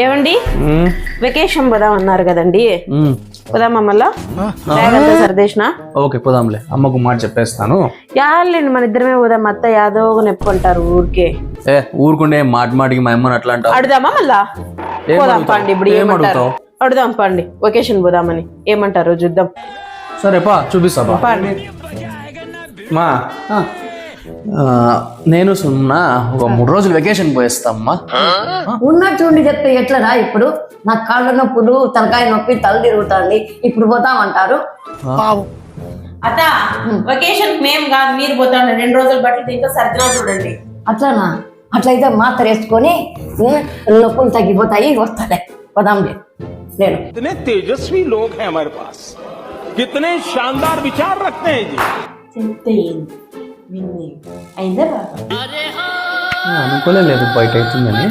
ఏమండి వెకేషన్ పోదాం అన్నారు కదండి, పోదామా మళ్ళా? బ్యాగ్ అంతా సర్దేసిన. ఓకే పోదాంలే, అమ్మకు మాట చెప్పేస్తాను. యాళ్ళండి మన ఇద్దరమే పోదాం, అత్త యాదో నెప్పుకుంటారు ఊరికే. ఊరుకుండే మాటికి మా అమ్మని అట్లా అంటావు. అడుదామా మళ్ళా? పోదాం పండి, ఇప్పుడు ఏమంటారు? అడుదాం పండి, వెకేషన్ పోదామని ఏమంటారు చూద్దాం. సరేపా చూపిస్తా పండి. మా నేను సున్నా ఒక 3 రోజులు వెకేషన్ పోయేస్తామ్మా. ఉన్నట్టుండి చెప్తే ఎట్లరా? ఇప్పుడు నాకు కాళ్ళ నొప్పులు, తలకాయ నొప్పి, తల తిరుగుతుంది, ఇప్పుడు పోతామంటారు. అత్త వెకేషన్ మేము కాదు మీరు పోతాను. 2 రోజులు బట్టలు ఇంకా సర్దినా చూడండి. అట్లానా? అట్లయితే మాత్ర వేసుకొని నొప్పులు తగ్గిపోతాయి, వస్తాలే, పోదాంలే. నేను कितने तेजस्वी लोग हैं हमारे पास, कितने शानदार विचार रखते हैं जी. చెప్తే అయిందా? అనుకోలేదు బయట అవుతుందని.